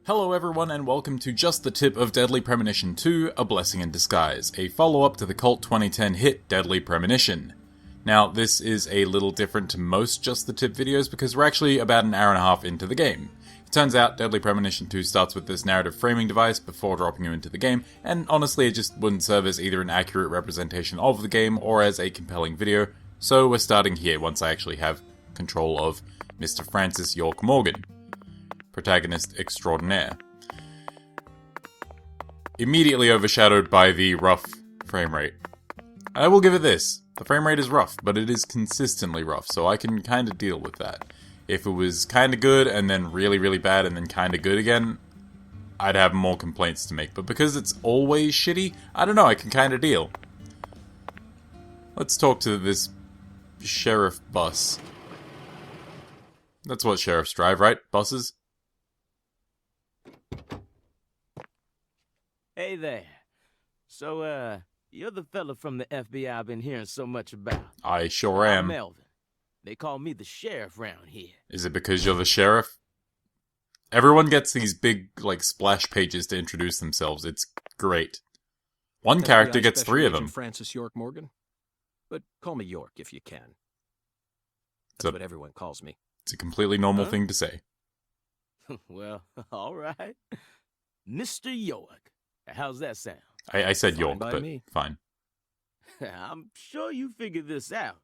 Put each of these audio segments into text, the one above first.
Hello everyone and welcome to Just the Tip of Deadly Premonition 2, A Blessing in Disguise, a follow-up to the cult 2010 hit Deadly Premonition. Now, this is a little different to most Just the Tip videos because we're actually about an hour and a half into the game. It turns out Deadly Premonition 2 starts with this narrative framing device before dropping you into the game, and honestly it just wouldn't serve as either an accurate representation of the game or as a compelling video, so we're starting here once I actually have control of Mr. Francis York Morgan, protagonist extraordinaire. Immediately overshadowed by the rough frame rate. I will give it this. The frame rate is rough, but it is consistently rough, so I can kind of deal with that. If it was kind of good, and then really, really bad, and then kind of good again, I'd have more complaints to make. But because it's always shitty, I don't know, I can kind of deal. Let's talk to this sheriff bus. That's what sheriffs drive, right? Buses? Hey there. So, you're the fella from the FBI I've been hearing so much about. I sure I'm am. Melvin. They call me the sheriff round here. Is it because you're the sheriff? Everyone gets these big, like, splash pages to introduce themselves. It's great. One character gets three of them. Francis York Morgan. But call me York if you can. That's what everyone calls me. It's a completely normal thing to say. Well, all right. Mr. York. How's that sound? I said Fine York, by but me. fine. I'm sure you figured this out,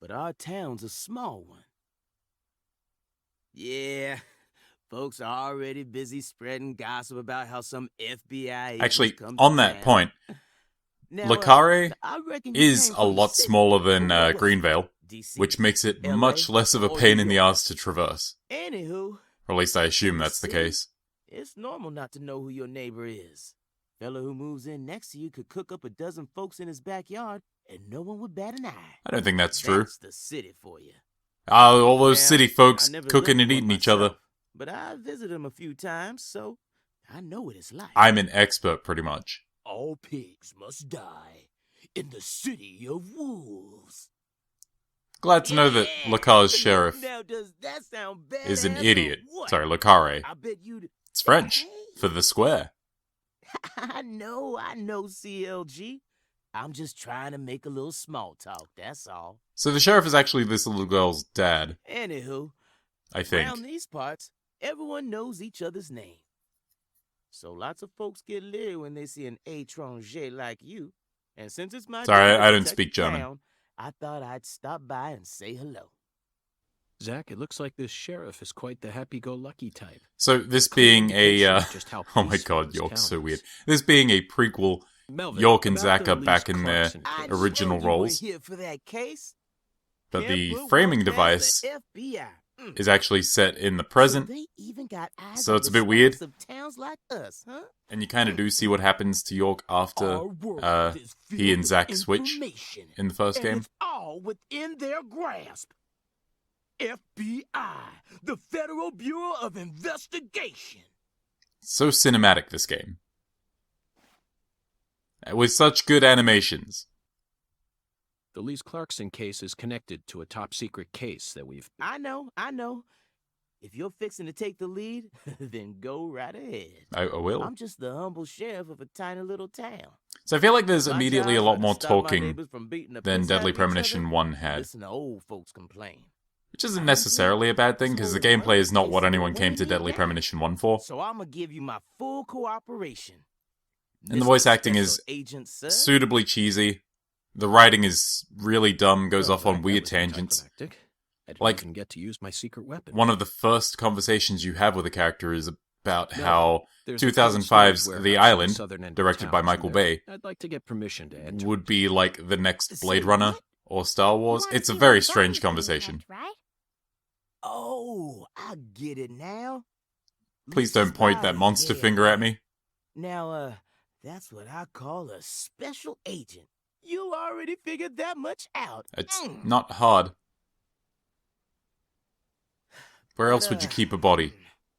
but our town's a small one. Yeah, folks are already busy spreading gossip about how some FBI agents Actually, come on to that town. point, Now, Le Carre I reckon you is came a from the lot city. smaller than Where was it? Greenvale, DC, which makes it LA, much less of a or pain New in the York? ass to traverse. Anywho, Or at least I assume in the that's the city, case. it's normal not to know who your neighbor is. Fella who moves in next to you could cook up a dozen folks in his backyard and no one would bat an eye. I don't think that's true. That's the city for you. All those Now, city folks I never cooking lived and one eating each other. myself, but I visited them a few times, so I know what it's like. I'm an expert, pretty much. All pigs must die in the city of wolves. Glad to know that Le Carre's sheriff Now, does that sound badass is an or idiot. what? Sorry, Le Carre. I bet you'd... It's French. Hey. For the square. I know, CLG. I'm just trying to make a little small talk, that's all. So the sheriff is actually this little girl's dad, Anywho, I think. around these parts, everyone knows each other's name. So lots of folks get leery when they see an étranger like you. And since it's my Sorry, job to I don't protect speak the German. town, I thought I'd stop by and say hello. Zach, it looks like this sheriff is quite the happy-go-lucky type. So this being a, Just how oh my peaceful god, this York's so town weird. is. This being a prequel, Melvin, York and about Zach the are back Elise in their Clarkson case. original I know you roles. weren't here for that case. But Can't the put one framing past device the FBI. is actually set in the present, So they even got eyes so on it's a the bit weird. scars of towns like us, huh? and you kind of do see what happens to York after Our world is he filled and with Zach switch information, in the first and game. it's all within their grasp. FBI, the Federal Bureau of Investigation. So cinematic, this game. With such good animations. The Elise Clarkson case is connected to a top-secret case that we've... I know. If you're fixing to take the lead, then go right ahead. I will. I'm just the humble sheriff of a tiny little town. So I feel like there's My immediately a job's lot to more stop my talking neighbors from beating the than piss out Deadly of each Premonition other. 1 had. Listen to old folks complain. Which isn't necessarily a bad thing, because the gameplay is not what anyone came to Deadly Premonition 1 for. So I'm gonna give you my full cooperation. And the Mr. voice acting Special is Agent, sir. suitably cheesy. The writing is really dumb, goes Well, off on that weird was tangents. anticlimactic. I didn't Like, even get to use my secret weapon. One of the first conversations you have with a character is about No, how there's a cold 2005's storage The warehouse in Island, southern end of directed town by Michael somewhere. Bay, I'd like to get permission to enter. would be like the next Blade Say Runner what? or Star Wars. You wanna It's a see very what strange Bobby's doing conversation. next, right? Oh, I get it now. Please Lisa's don't point that body, monster yeah. finger at me. Now, that's what I call a special agent. You already figured that much out. It's not hard. Where else would you keep a body?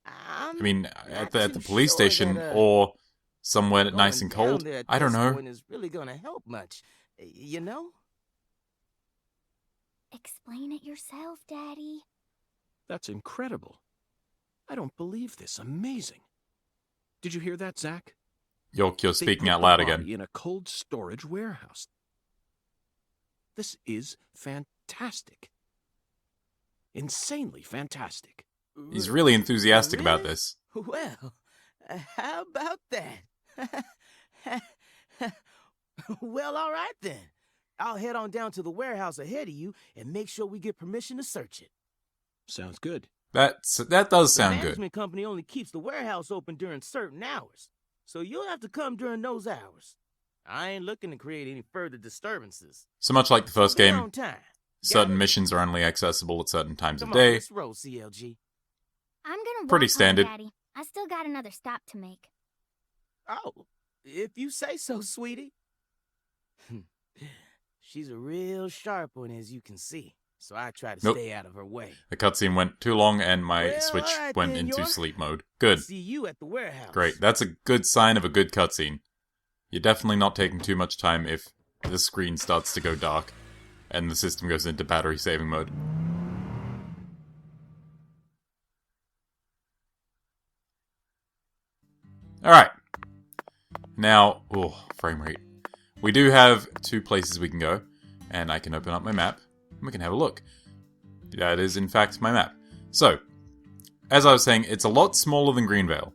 I mean, at the police station or somewhere nice and cold? I don't know. Is really gonna help much, you know? Explain it yourself, Daddy. That's incredible. I don't believe this. Amazing. Did you hear that, Zach? You're They speaking put out the loud body again. in a cold storage warehouse. This is fantastic. Insanely fantastic. He's really enthusiastic about Really? this. Well, how about that? Well, all right then. I'll head on down to the warehouse ahead of you and make sure we get permission to search it. Sounds good. That does The sound good. management company only keeps the warehouse open during certain hours, so you'll have to come during those hours. I ain't looking to create any further disturbances. So much like the first Be game, on time. certain Got it? missions are only accessible at certain times Come of on, day. let's roll, CLG. I'm gonna Pretty walk home, standard. Daddy. I still got another stop to make. Oh, if you say so, sweetie. She's a real sharp one, as you can see, so I try to Nope. stay out of her way. The cutscene went too long and my Well, Switch alright went then, into York. sleep mode. I'll Good. see you at the warehouse. Great. That's a good sign of a good cutscene. You're definitely not taking too much time if the screen starts to go dark and the system goes into battery saving mode. Alright. Now, frame rate. We do have 2 places we can go, and I can open up my map, and we can have a look. That is, in fact, my map. So, as I was saying, it's a lot smaller than Greenvale,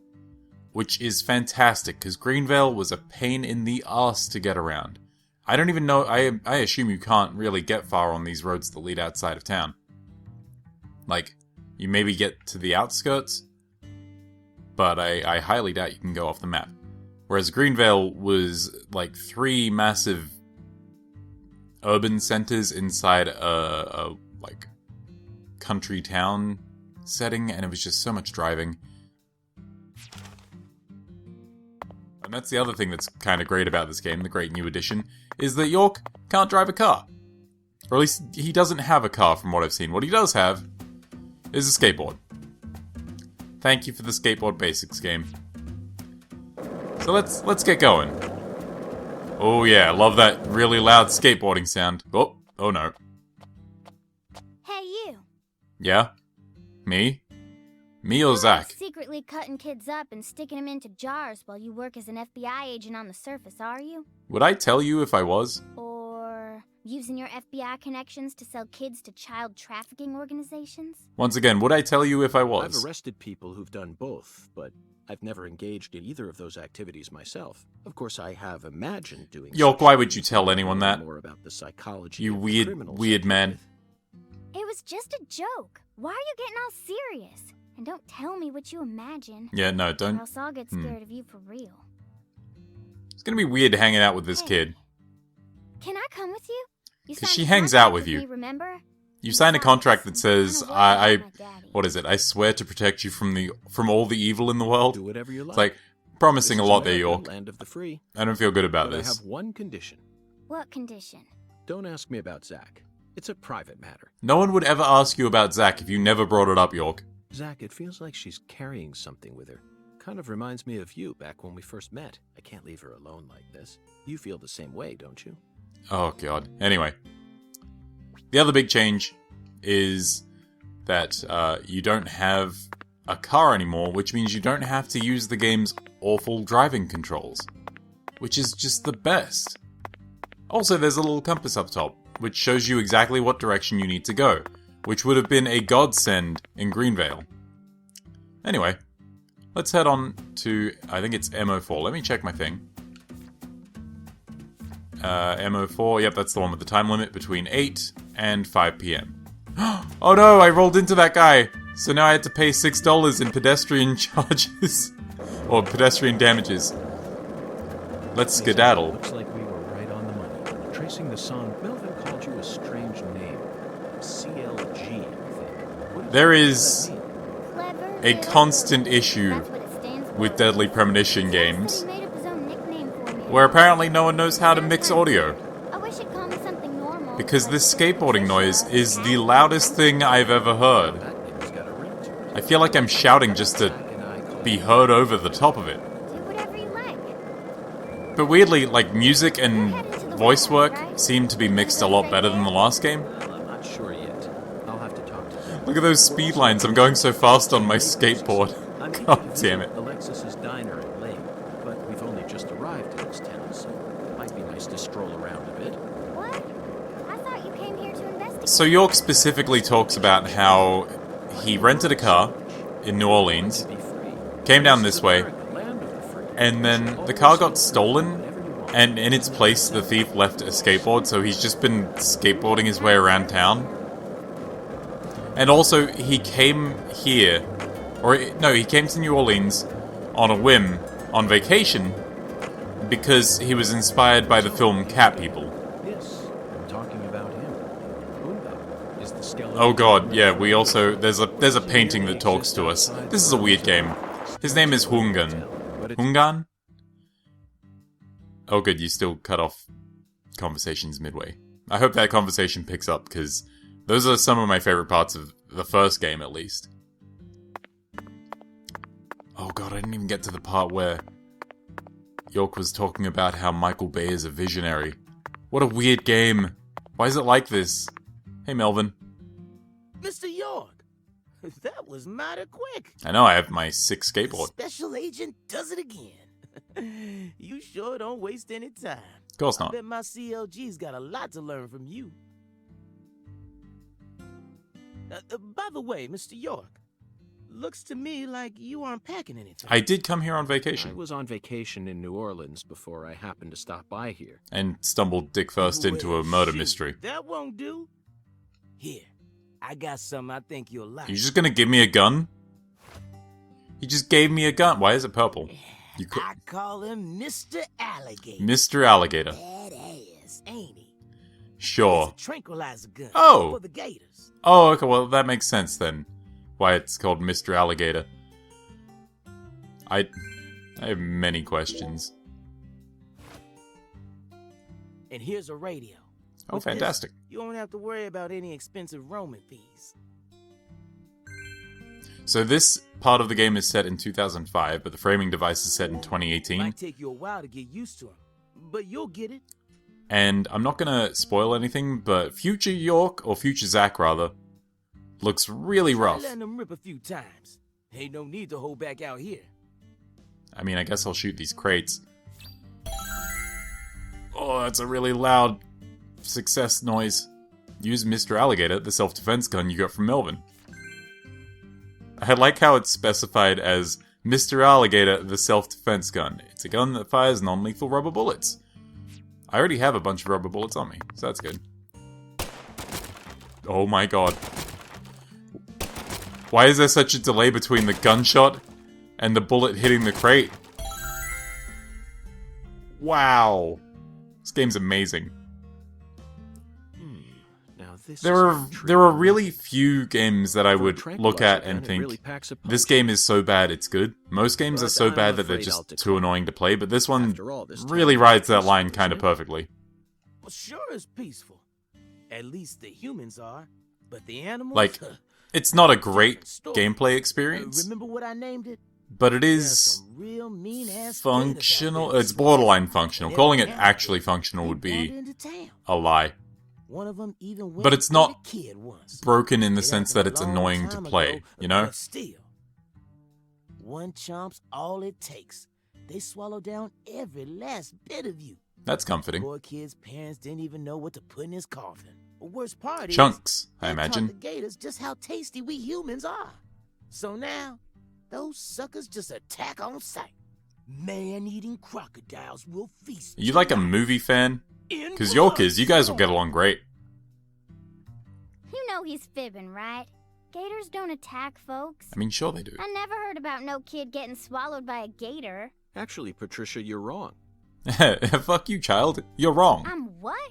which is fantastic, because Greenvale was a pain in the ass to get around. I don't even know, I assume you can't really get far on these roads that lead outside of town. Like, you maybe get to the outskirts, but I highly doubt you can go off the map. Whereas Greenvale was like 3 massive urban centers inside a like country town setting, and it was just so much driving. And that's the other thing that's kind of great about this game, the great new addition, is that York can't drive a car. Or at least he doesn't have a car from what I've seen. What he does have is a skateboard. Thank you for the Skateboard Basics game. So let's get going. Oh yeah, love that really loud skateboarding sound. Oh no. Hey, you. Yeah? Me? Me or You Zach? aren't secretly cutting kids up and sticking them into jars while you work as an FBI agent on the surface, are you? Would I tell you if I was? Or using your FBI connections to sell kids to child trafficking organizations? Once again, would I tell you if I I've was? arrested people who've done both, but I've never engaged in either of those activities myself. Of course, I have imagined doing York, such why would you things, tell but anyone I know that? more about the psychology You of the weird, criminals weird I deal man. with. It was just a joke. Why are you getting all serious? And don't tell me what you imagine. Yeah, no, Or don't. else I'll get scared of you for real. It's gonna be weird hanging out with this Hey, kid. Can I come with you? You 'Cause signed she a hangs contract out with you. Me, remember? You signed a contract that says, what is is it? I swear to protect you from all the evil in the world. Do whatever you like. It's like, promising This a is lot there, America, York. Land of the free. I don't feel good about But I this. have one condition. What condition? Don't ask me about Zach. It's a private matter. No one would ever ask you about Zach if you never brought it up, York. Zach, it feels like she's carrying something with her. Kind of reminds me of you back when we first met. I can't leave her alone like this. You feel the same way, don't you? Oh, God. Anyway. The other big change is that you don't have a car anymore, which means you don't have to use the game's awful driving controls. Which is just the best. Also, there's a little compass up top, which shows you exactly what direction you need to go, which would have been a godsend in Greenvale. Anyway, let's head on to, I think it's MO4. Let me check my thing. MO4, yep, that's the one with the time limit between 8 and 5 p.m. Oh no, I rolled into that guy! So now I had to pay $6 in pedestrian charges. Or pedestrian damages. Let's skedaddle. Looks like we were right on the money. Tracing the song, Melvin called you a strange name. CLG, I think. What There does is that mean? Clever. a little constant bird. issue That's what it stands for. with Deadly Premonition It says that games, he made up his own nickname for me. where apparently no one knows how to mix audio. I wish he'd call me something normal. Because like this Sister skateboarding noise Patricia, is the Patty. loudest thing I've ever heard. That name's got a ring to it. I feel like I'm shouting just to Zach and I call be you heard over the top of it. Do whatever you like. But weirdly, like, music and voice work seem to be mixed a lot better than the last game. Well, I'm not sure yet. I'll have to talk to them. Look at those speed lines, I'm going so fast on my skateboard. I'm God damn it. Alexis's Diner and Lane, but we've only just arrived in this town, so it might be nice to stroll around a bit. What? I thought you came here to investigate. So York specifically talks about how he rented a car in New Orleans, came down this way, and then the car got stolen, and in its place the thief left a skateboard, so he's just been skateboarding his way around town. And also, he came here, he came to New Orleans on a whim, on vacation, because he was inspired by the film Cat People. Yes, I'm talking about him. Pumbaa is the skeleton. Oh god, yeah, we also, there's a painting that talks to us. This is a weird game. His name is Hungan. Hungan? Oh good, you still cut off conversations midway. I hope that conversation picks up, because those are some of my favorite parts of the first game, at least. Oh god, I didn't even get to the part where York was talking about how Michael Bay is a visionary. What a weird game. Why is it like this? Hey, Melvin. Mr. York, that was mighty quick. I know, I have my 6th skateboard. Special agent does it again. You sure don't waste any time. Of course I not. bet my CLG's got a lot to learn from you. By the way, Mr. York, looks to me like you aren't packing anything. I did come here on I vacation. was on vacation in New Orleans before I happened to stop by here. And stumbled dick first into a Well, murder shoot, mystery. That won't do. Here, I got something I think you'll like. You just gonna give me a gun? He just gave me a gun. Why is it purple? You could... I call him Mr. Alligator. Mr. Alligator. Badass, ain't he? Sure. It's a tranquilizer gun. Oh. For the gators. Oh, okay, well, that makes sense then. Why it's called Mr. Alligator. I have many questions. And here's a radio. Oh, With this, fantastic. you won't have to worry about any expensive roaming fees. So this part of the game is set in 2005, but the framing device is set in 2018. Might take you a while to get used to him, but you'll get it. And I'm not gonna spoil anything, but future York, or future Zack rather, looks really Try rough. letting him rip a few times. Ain't no need to hold back out here. I mean, I guess I'll shoot these crates. Oh, that's a really loud success noise. Use Mr. Alligator, the self-defense gun you got from Melvin. I like how it's specified as Mr. Alligator, the self-defense gun. It's a gun that fires non-lethal rubber bullets. I already have a bunch of rubber bullets on me, so that's good. Oh my god. Why is there such a delay between the gunshot and the bullet hitting the crate? Wow. This game's amazing. Now this There is are really few games that I For a would look tranquilizer at gun, and it think, really packs a punch. this game is so bad it's good. Most games are But so I'm bad that they're afraid just I'll too decline. annoying to play, but this one After all, this really town rides is that line peaceful, kind of isn't it? perfectly. Well, sure is peaceful. At least the humans are. But the animals... Like, it's not a great Different story. gameplay experience, Remember what I named it? but it There's is some real mean-ass functional. gators out there. It's borderline functional. And Calling it every actually now functional and would then they be wandered into town. a lie. One of them even went But it's and not ate a kid once. Broken in the It sense happened that a it's long annoying to time play, ago, you know? But still, one chomp's all it takes. They swallow down every last bit of you. That's comforting. Poor kid's parents didn't even know what to put in his coffin. The worst part is, Chunks, I they taught imagine. the gators just how tasty we humans are. So now, those suckers just attack on sight. Man-eating crocodiles will feast. Are you like a tonight movie fan? in Because York blood is. You guys will get storm. along great. You know he's fibbing, right? Gators don't attack folks. I mean, sure they do. I never heard about no kid getting swallowed by a gator. Actually, Patricia, you're wrong. Fuck you, child. You're wrong. I'm what?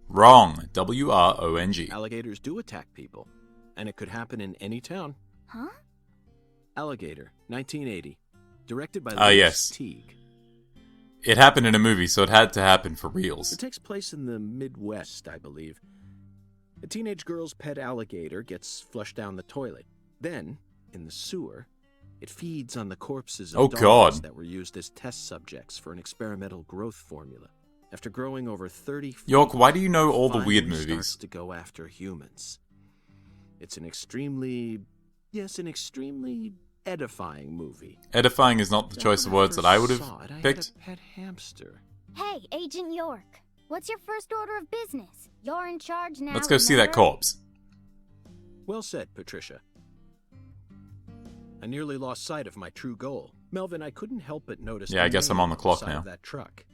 Wrong. W-R-O-N-G. Alligators do attack people, and it could happen in any town. Huh? Alligator, 1980. Directed by Ah, Louis yes. Teague. It happened in a movie, so it had to happen for reals. It takes place in the Midwest, I believe. A teenage girl's pet alligator gets flushed down the toilet. Then, in the sewer, it feeds on the corpses of Oh, dogs God. that were used as test subjects for an experimental growth formula. After growing over 30 feet, York, why do you know all the finally weird starts movies? to go after humans. It's an extremely edifying movie. Edifying is not the choice of words that I would have picked. I had a pet hamster. Hey, Agent York. What's your first order of business? You're in charge now. Let's go see that remember? corpse. Well said, Patricia. I nearly lost sight of my true goal. Melvin, I couldn't help but notice. Yeah, I guess I'm on the clock side now. of that truck.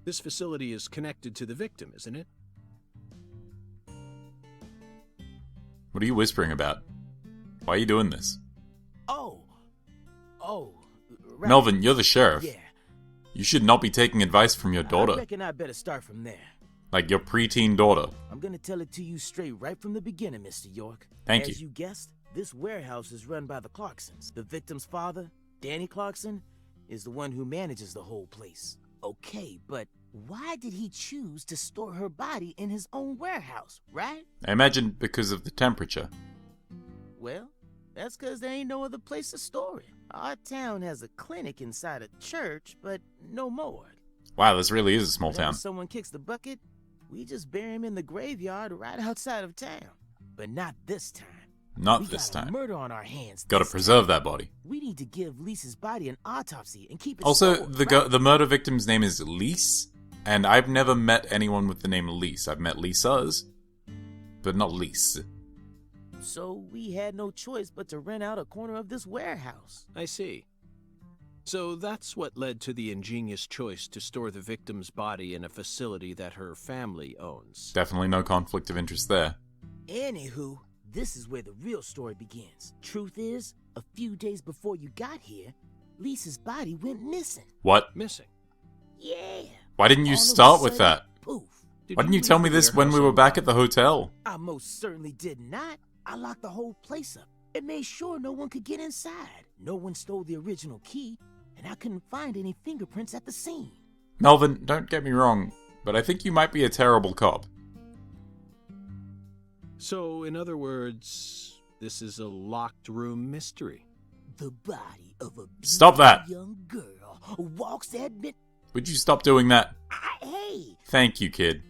This facility is connected to the victim, isn't it? What are you whispering about? Why are you doing this? Oh, right. Melvin, you're the sheriff. Yeah. You should not be taking advice from your I daughter. reckon I better start from there. Like your preteen daughter. I'm gonna tell it to you straight right from the beginning, Mr. York. Thank As you. you guessed, this warehouse is run by the Clarksons. The victim's father, Danny Clarkson, is the one who manages the whole place. Okay, but why did he choose to store her body in his own warehouse, right? I imagine because of the temperature. Well, that's because there ain't no other place to store it. Our town has a clinic inside a church, but no morgue. Wow, this really is a small Whenever town. someone kicks the bucket, we just bury him in the graveyard right outside of town. But not this time. Not We this got a time. murder on our hands. Gotta this preserve time. that body. We need to give Lisa's body an autopsy and keep it Also, stored, the the murder victim's name is Lise, and I've never met anyone with the name Lise. I've met Lisas, but not Lise. So we had no choice but to rent out a corner of this warehouse. I see. So that's what led to the ingenious choice to store the victim's body in a facility that her family owns. Definitely no conflict of interest there. Anywho, this is where the real story begins. Truth is, a few days before you got here, Lisa's body went missing. What? Missing. Yeah. Why didn't you All of a start with sudden, that? Poof. Did Why didn't you tell leave me the this when we warehouse were back unlocked? at the hotel? I most certainly did not. I locked the whole place up and made sure no one could get inside. No one stole the original key, and I couldn't find any fingerprints at the scene. Melvin, don't get me wrong, but I think you might be a terrible cop. So, in other words, this is a locked room mystery. The body of a Stop that. beautiful young girl walks at mid. Would you stop doing that? Hey! Thank you, kid.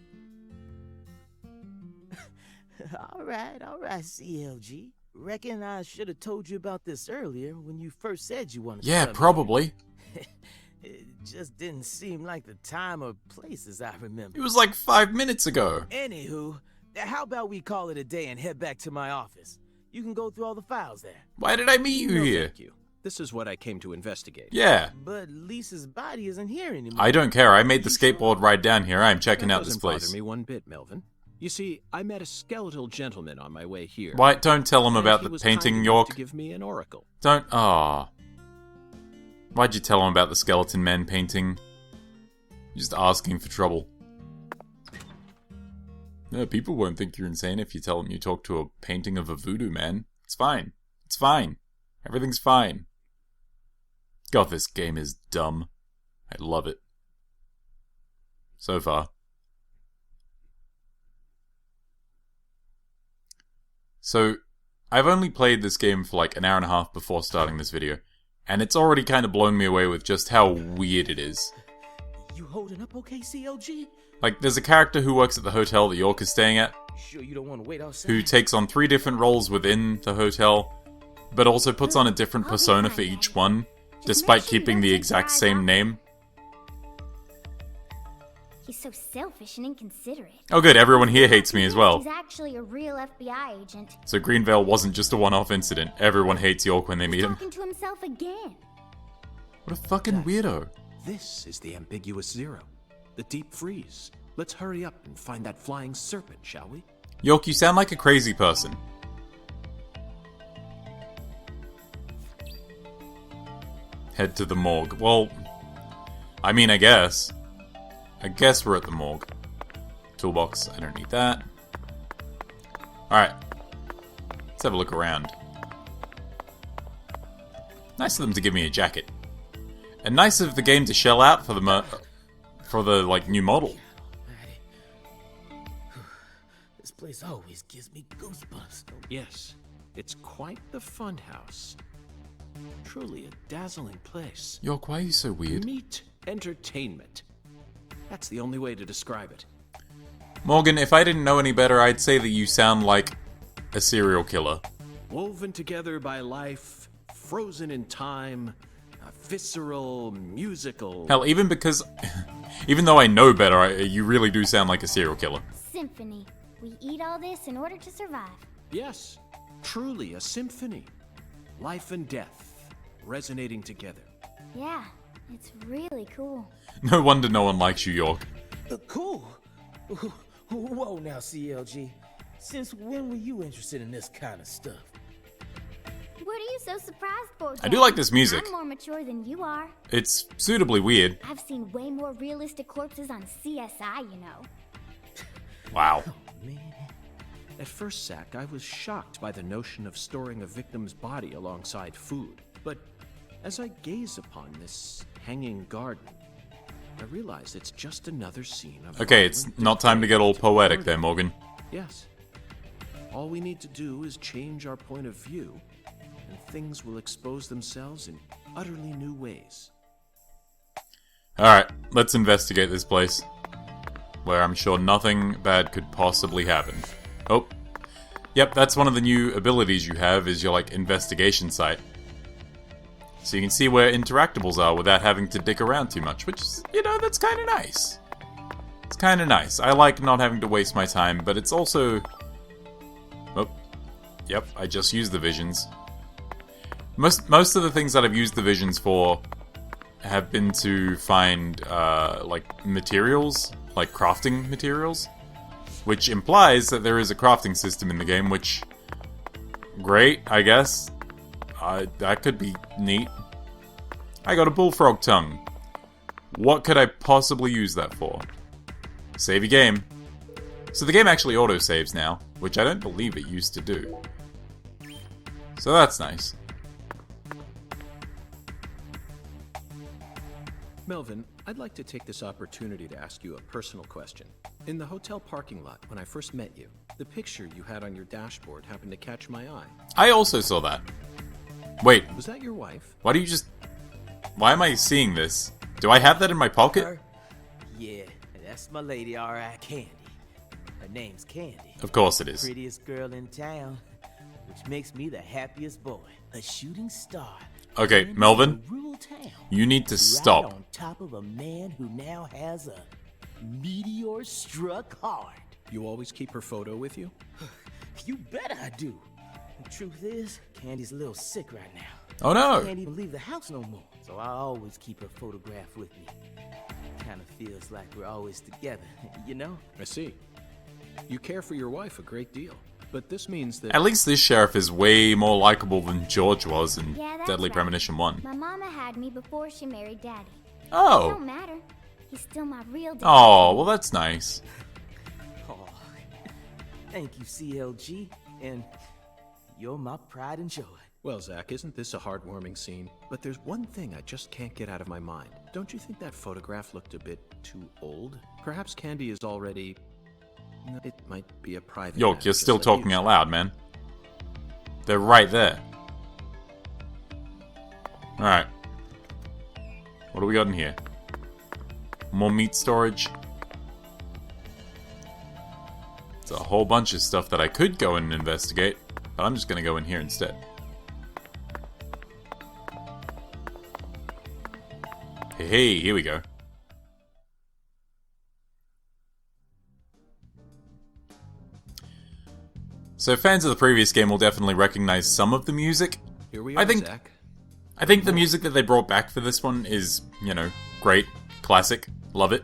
All right, CLG. Reckon I should have told you about this earlier when you first said you wanted to Yeah, come probably. here. It just didn't seem like the time or place as I remember. It was like 5 minutes ago. Anywho, how about we call it a day and head back to my office? You can go through all the files there. Why did I meet you No, here? thank you. This is what I came to investigate. Yeah. But Lisa's body isn't here anymore. I don't care. I made the skateboard ride down here. I'm checking That out this doesn't place. bother me one bit, Melvin. You see, I met a skeletal gentleman on my way here. Why? Don't tell him and about he the was kind painting, enough York. to give me an oracle. Don't. Ah. Why'd you tell him about the skeleton man painting? Just asking for trouble. No, people won't think you're insane if you tell them you talked to a painting of a voodoo man. It's fine. It's fine. Everything's fine. God, this game is dumb. I love it. So far. So, I've only played this game for like an hour and a half before starting this video, and it's already kind of blown me away with just how weird it is. You holding up okay, CLG? Like, there's a character who works at the hotel that York is staying at, Sure you don't want to wait outside? who takes on 3 different roles within the hotel, but also puts on a different persona for each one, despite make sure you keeping don't the take your exact eyes same off name. He's so selfish and inconsiderate. Oh good, everyone here hates me as well. He's actually a real FBI agent. So Greenvale wasn't just a one-off incident. Everyone hates York when they meet He's him. talking to himself again. What a fucking weirdo. This is the ambiguous zero. The deep freeze. Let's hurry up and find that flying serpent, shall we? York, you sound like a crazy person. Head to the morgue. Well, I mean, I guess. I guess we're at the morgue. Toolbox, I don't need that. Alright. Let's have a look around. Nice of them to give me a jacket. And nice of the game to shell out for the like new model. This place always gives me goosebumps. Yes, it's quite the funhouse. Truly a dazzling place. York, why are you so weird? Neat entertainment. That's the only way to describe it. Morgan, if I didn't know any better, I'd say that you sound like a serial killer. Woven together by life, frozen in time, a visceral, musical... Hell, even though I know better, you really do sound like a serial killer. Symphony. We eat all this in order to survive. Yes, truly a symphony. Life and death, resonating together. Yeah, it's really cool. No wonder no one likes you, York. Cool. Whoa now, CLG. Since when were you interested in this kind of stuff? What are you so surprised for, I do like this music. I'm more mature than you are. It's suitably weird. I've seen way more realistic corpses on CSI, you know. Wow. Man. At first, Zach, I was shocked by the notion of storing a victim's body alongside food. But as I gaze upon this hanging garden, I realize it's just another scene of... Okay, it's not time to get all poetic there, Morgan. Yes. All we need to do is change our point of view, and things will expose themselves in utterly new ways. Alright, let's investigate this place, where I'm sure nothing bad could possibly happen. Oh. Yep, that's one of the new abilities you have, is your, like, investigation site. So you can see where interactables are without having to dick around too much, which is, you know, that's kind of nice. It's kind of nice. I like not having to waste my time, but it's also... Oh. Yep, I just used the visions. Most of the things that I've used the visions for have been to find, like, materials, like crafting materials. Which implies that there is a crafting system in the game, which... Great, I guess. That could be neat. I got a bullfrog tongue. What could I possibly use that for? Save your game. So the game actually autosaves now, which I don't believe it used to do. So that's nice. Melvin, I'd like to take this opportunity to ask you a personal question. In the hotel parking lot, when I first met you, the picture you had on your dashboard happened to catch my eye. I also saw that. Wait, Was that your wife? why do you just... Why am I seeing this? Do I have that in my pocket? Her? Yeah, that's my lady, alright, Candy. Her name's Candy. Of course it is. Prettiest girl in town, which makes me the happiest boy. A shooting star. Okay, in Melvin, a rural town. you need to Right stop. on top of a man who now has a meteor struck heart. You always keep her photo with you? You bet I do. The truth is, Candy's a little sick right now. Oh no! Can't even leave the house no more. So I always keep her photograph with me. Kind of feels like we're always together, you know? I see. You care for your wife a great deal. But this means that... At least this sheriff is way more likable than George was in Yeah, that's Deadly right. Premonition 1. My mama had me before she married Daddy. It Oh! don't matter. He's still my real daddy. Oh, well that's nice. Oh, thank you, CLG. And you're my pride and joy. Well, Zach, isn't this a heartwarming scene? But there's one thing I just can't get out of my mind. Don't you think that photograph looked a bit too old? Perhaps Candy is already... It might be a private... York, matter, you're just still like talking you. out loud, man. They're right there. Alright. What do we got in here? More meat storage. It's a whole bunch of stuff that I could go and investigate, but I'm just gonna go in here instead. Hey, here we go. So fans of the previous game will definitely recognize some of the music. Here we I are, think- Zach. I think the music that they brought back for this one is, you know, great, classic, love it.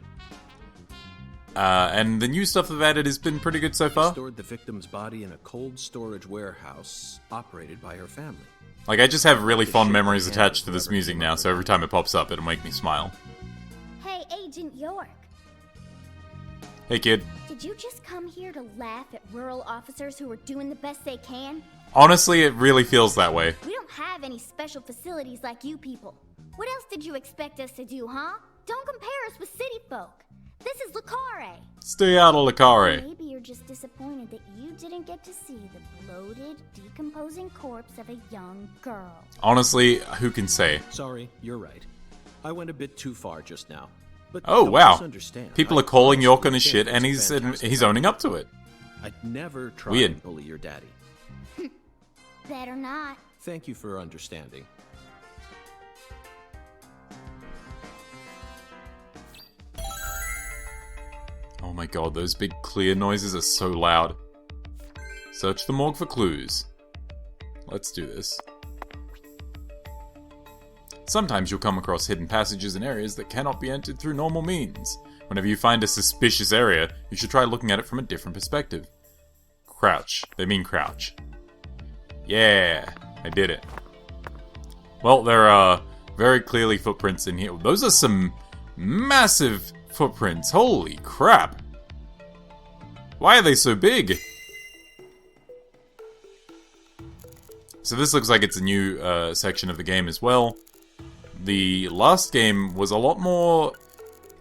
And the new stuff they've added has been pretty good so far. Stored the victim's body in a cold storage warehouse operated by her family. Like, I just have really fond memories attached to this music now, so every time it pops up, it'll make me smile. Hey, Agent York. Hey kid. Did you just come here to laugh at rural officers who are doing the best they can? Honestly, it really feels that way. We don't have any special facilities like you people. What else did you expect us to do, huh? Don't compare us with city folk. This is Lucare. Stay out of Lucare. Maybe you're just disappointed that you didn't get to see the bloated, decomposing corpse of a young girl. Honestly, who can say? Sorry, you're right. I went a bit too far just now. But Oh, don't wow. misunderstand. People I are calling York on honestly his shit, think it and was fantastic. he's owning up to it. I'd never try Weird. and bully your daddy. Better not. Thank you for understanding. Oh my god, those big clear noises are so loud. Search the morgue for clues. Let's do this. Sometimes you'll come across hidden passages in areas that cannot be entered through normal means. Whenever you find a suspicious area, you should try looking at it from a different perspective. Crouch. They mean crouch. Yeah, I did it. Well, there are very clearly footprints in here. Those are some massive footprints. Holy crap. Why are they so big? So this looks like it's a new section of the game as well. The last game was a lot more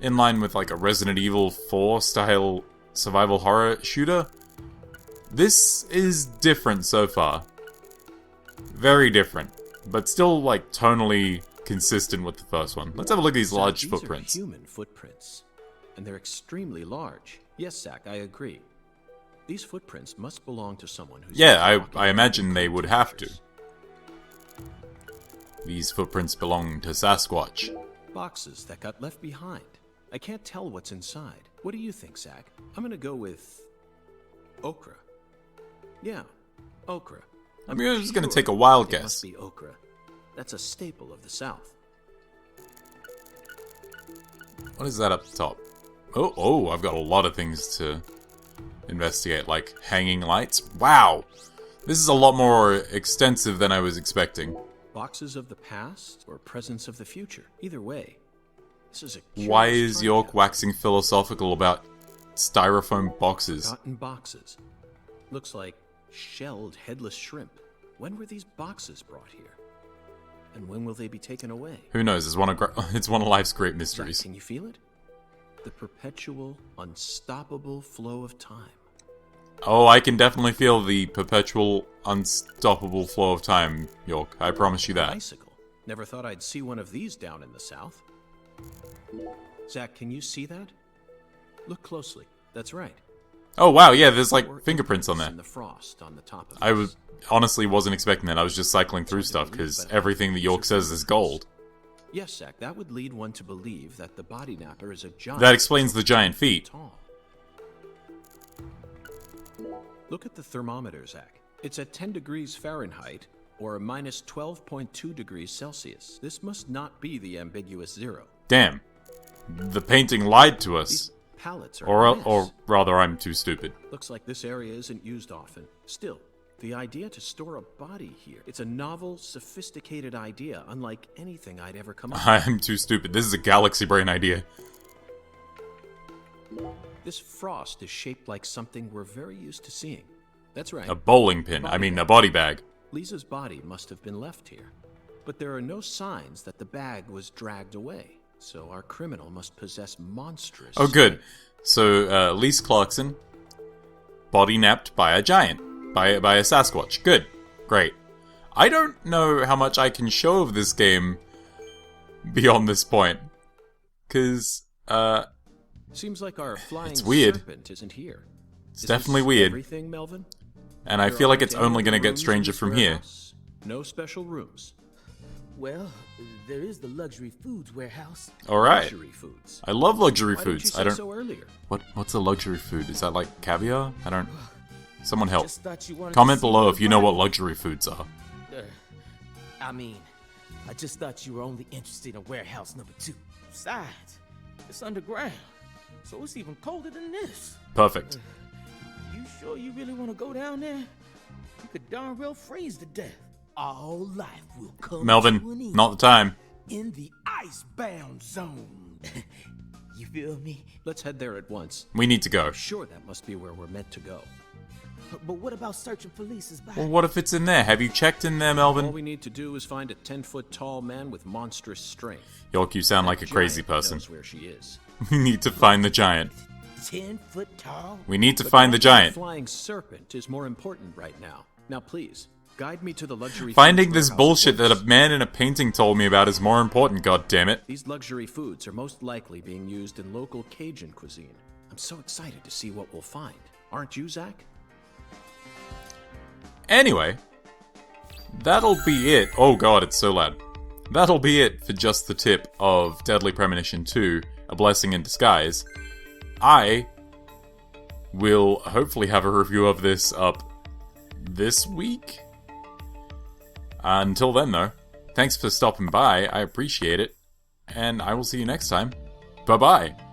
in line with like a Resident Evil 4 style survival horror shooter. This is different so far. Very different. But still like tonally consistent with the first one. Let's have a look at these large footprints. These are human footprints. And they're extremely large. Yes, Zach, I agree. These footprints must belong to someone who's... Yeah, I imagine they would have to. These footprints belong to Sasquatch. Boxes that got left behind. I can't tell what's inside. What do you think, Zach? I'm gonna go with... okra. Yeah, okra. I'm just gonna take a wild it guess. Must be okra. That's a staple of the South. What is that up top? Oh, I've got a lot of things to investigate, like hanging lights. Wow! This is a lot more extensive than I was expecting. Boxes of the past or presence of the future. Either way, this is a... Why is York waxing philosophical about styrofoam boxes? Cotton boxes. Looks like shelled headless shrimp. When were these boxes brought here? And when will they be taken away? Who knows? It's one of life's great mysteries. Zach, can you feel it? The perpetual, unstoppable flow of time. Oh, I can definitely feel the perpetual, unstoppable flow of time, York. I promise you that. Bicycle. Never thought I'd see one of these down in the South. Zach, can you see that? Look closely. That's right. Oh wow, yeah, there's like fingerprints on there. And the frost on the top of I honestly wasn't expecting that. I was just cycling through stuff because everything that York says is gold. Yes, Zach, that would lead one to believe that the body napper is a giant. That explains the giant feet. Tall. Look at the thermometer, Zach. It's at 10 degrees Fahrenheit or a minus 12.2 degrees Celsius. This must not be the ambiguous zero. Damn. The painting lied to us. These pallets are Or rather, I'm too stupid. Looks like this area isn't used often. Still, the idea to store a body here, it's a novel, sophisticated idea, unlike anything I'd ever come up with. I'm too stupid. This is a galaxy brain idea. This frost is shaped like something we're very used to seeing. That's right. A bowling pin. I mean, a body bag. Lisa's body must have been left here. But there are no signs that the bag was dragged away. So our criminal must possess monstrous... Oh, good. So, Lise Clarkson, body napped by a giant. By a Sasquatch. Good. Great. I don't know how much I can show of this game beyond this point. Because, Seems like our flying weird. serpent isn't here. It's definitely weird. Everything, Melvin? And I feel like it's only going to get stranger from here. No special rooms. Well, there is the luxury foods warehouse. Alright. Luxury foods. I love luxury Why foods. Didn't you I don't... say so earlier? What's a luxury food? Is that like caviar? I don't... Someone help. Just thought you wanted Comment to see below what if you know what body- luxury foods are. I just thought you were only interested in warehouse number 2. Besides, it's underground, so it's even colder than this. Perfect. You sure you really want to go down there? You could darn well freeze to death. All life will come to an Melvin, end not the time. in the icebound zone. You feel me? Let's head there at once. We need to go. Sure, that must be where we're meant to go. But what about searching for Lisa's body? Well, what if it's in there? Have you checked in there, All Melvin? we need to do is find a 10-foot-tall man with monstrous strength. York, you sound like a That crazy giant person. knows where she is. We need to find the giant. 10 foot tall? We need to But find the finding giant. flying serpent is more important right now. Now, please, guide me to the luxury Finding foods this warehouse bullshit that a first. man in a painting told me about is more important, goddammit. These luxury foods are most likely being used in local Cajun cuisine. I'm so excited to see what we'll find. Aren't you, Zach? Anyway, that'll be it. Oh god, it's so loud. That'll be it for just the tip of Deadly Premonition 2, A Blessing in Disguise. I will hopefully have a review of this up this week? Until then, though, thanks for stopping by, I appreciate it, and I will see you next time. Bye-bye!